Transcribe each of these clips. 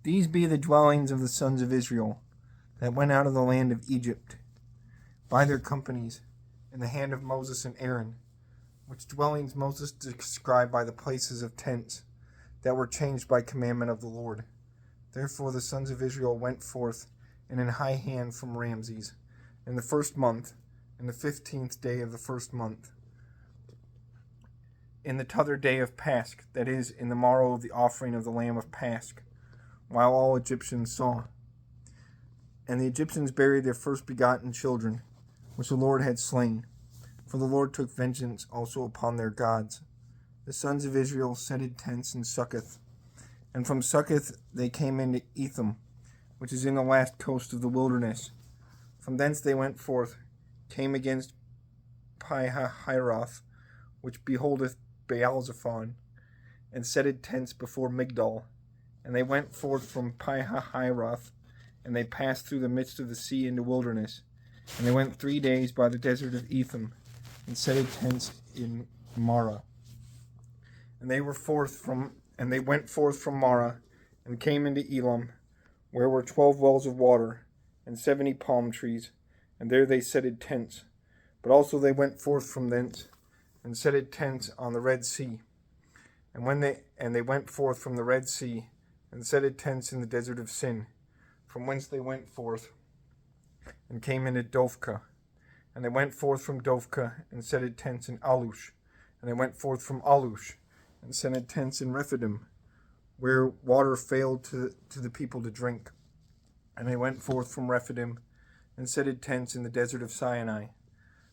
These be the dwellings of the sons of Israel that went out of the land of Egypt by their companies in the hand of Moses and Aaron, which dwellings Moses described by the places of tents that were changed by commandment of the Lord. Therefore the sons of Israel went forth in an high hand from Ramses in the first month, in the 15th day of the first month, in the t'other day of Pasch, that is, in the morrow of the offering of the lamb of Pasch, while all Egyptians saw. And the Egyptians buried their first begotten children, which the Lord had slain, for the Lord took vengeance also upon their gods. The sons of Israel setted tents in Succoth, and from Succoth they came into Etham, which is in the last coast of the wilderness. From thence they went forth, came against Pi-hahiroth, which beholdeth Baalzephon, and setted tents before Migdol. And they went forth from Pi-hahiroth, and they passed through the midst of the sea into wilderness. And they went 3 days by the desert of Etham, and setted tents in Marah. And they went forth from Marah, and came into Elam, where were 12 wells of water, and 70 palm trees, and there they setted tents. But also they went forth from thence, and setted tents on the Red Sea. And they went forth from the Red Sea, and setted tents in the desert of Sin, from whence they went forth, and came into Dophkah. And they went forth from Dophkah, and setted tents in Alush. And they went forth from Alush, and setted tents in Rephidim, where water failed to the people to drink. And they went forth from Rephidim, and setted tents in the desert of Sinai.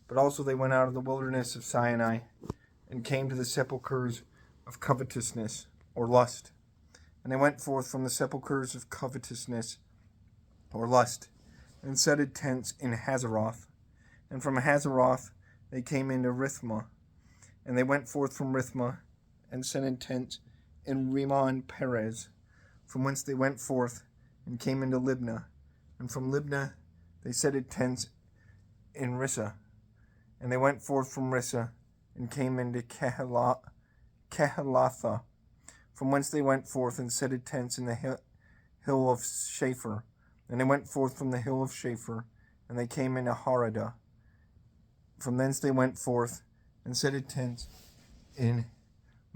But also they went out of the wilderness of Sinai, and came to the sepulchres of covetousness, or lust. And they went forth from the sepulchres of covetousness, or lust, and setted tents in Hazeroth. And from Hazeroth they came into Rithmah. And they went forth from Rithmah, and setted tents in Rimmon Perez, from whence they went forth, and came into Libnah. And from Libnah they setted tents in Rissah. And they went forth from Rissah, and came into Kehelatha, from whence they went forth, and setted tents in the hill of Shapher. And they went forth from the hill of Shapher, and they came into Haradah. From thence they went forth, and setted tents in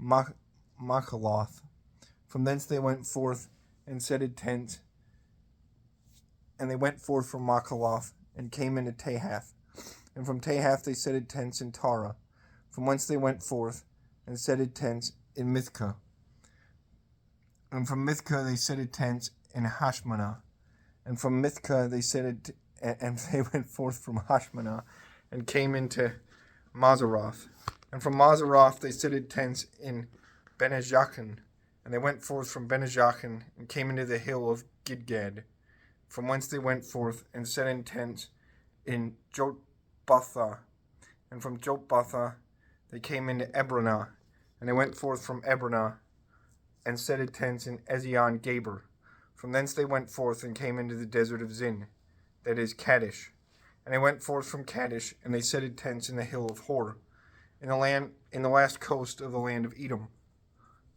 Machaloth. From thence they went forth, and setted tents, and they went forth from Machaloth, and came into Tahath. And from Tahath they setted tents in Tara, from whence they went forth, and setted tents in Mithkah. And from Mithkah they setted tents in Hashmanah. And from Mithkah they went forth from Hashmanah, and came into Mazeroth. And from Mazeroth they setted tents in Benejachin. And they went forth from Benejachin, and came into the hill of Gidgad, from whence they went forth, and set in tents in Jotbathah. And from Jotbathah they came into Ebronah. And they went forth from Ebronah, and setted tents in Ezion Gaber. From thence they went forth, and came into the desert of Zin, that is Kadesh. And they went forth from Kadesh, and they setted tents in the hill of Hor, in the last coast of the land of Edom.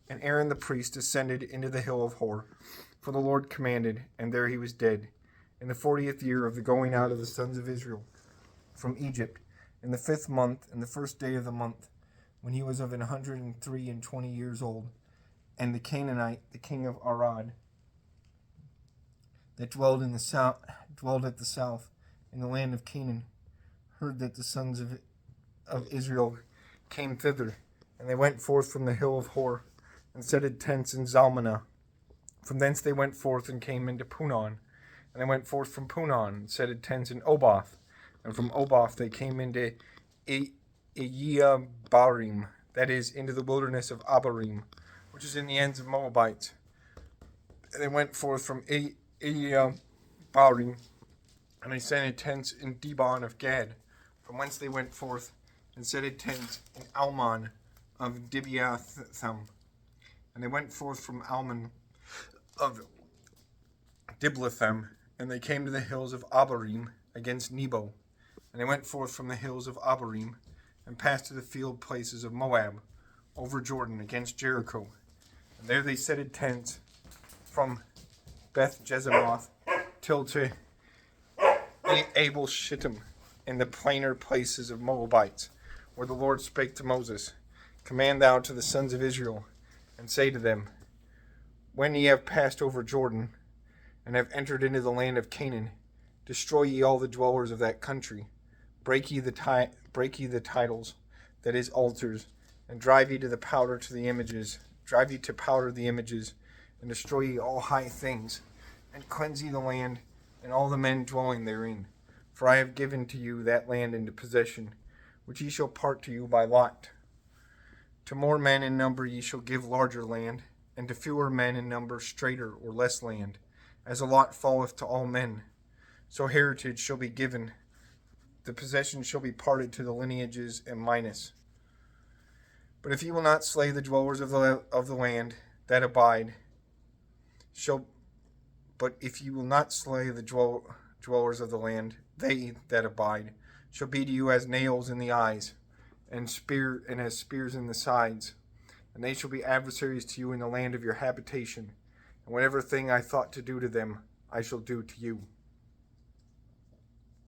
And Aaron the priest ascended into the hill of Hor, for the Lord commanded, and there he was dead, in the 40th year of the going out of the sons of Israel from Egypt, in the 5th month, in the 1st day of the month, when he was of 123 years old. And the Canaanite, the king of Arad, that dwelled at the south, in the land of Canaan, heard that the sons of Israel came thither. And they went forth from the hill of Hor, and setted tents in Zalmanah. From thence they went forth, and came into Punon. And they went forth from Punon, and setted tents in Oboth. And from Oboth they came into Barim, that is, into the wilderness of Abarim, which is in the ends of Moabites. And they went forth from Barim, and they setted tents in Dibon of Gad, from whence they went forth, and setted tents in Almon of Dibiatham. And they went forth from Almon of Diblatham, and they came to the hills of Abarim against Nebo. And they went forth from the hills of Abarim, and passed to the field places of Moab, over Jordan against Jericho. And there they setted tents from Beth Jezimoth, till to Abel Shittim, in the plainer places of Moabites, where the Lord spake to Moses, command thou to the sons of Israel, and say to them, when ye have passed over Jordan, and have entered into the land of Canaan, destroy ye all the dwellers of that country, break ye the titles, that is, altars, and drive ye to powder the images, and destroy ye all high things, and cleanse ye the land, and all the men dwelling therein. For I have given to you that land into possession, which ye shall part to you by lot. To more men in number ye shall give larger land, and to fewer men in number straiter or less land, as a lot falleth to all men. So heritage shall be given, the possession shall be parted to the lineages and minus. But if ye will not slay the dwellers of the land that abide, but if ye will not slay the dwellers of the land, they that abide, shall be to you as nails in the eyes, and as spears in the sides, and they shall be adversaries to you in the land of your habitation. And whatever thing I thought to do to them, I shall do to you.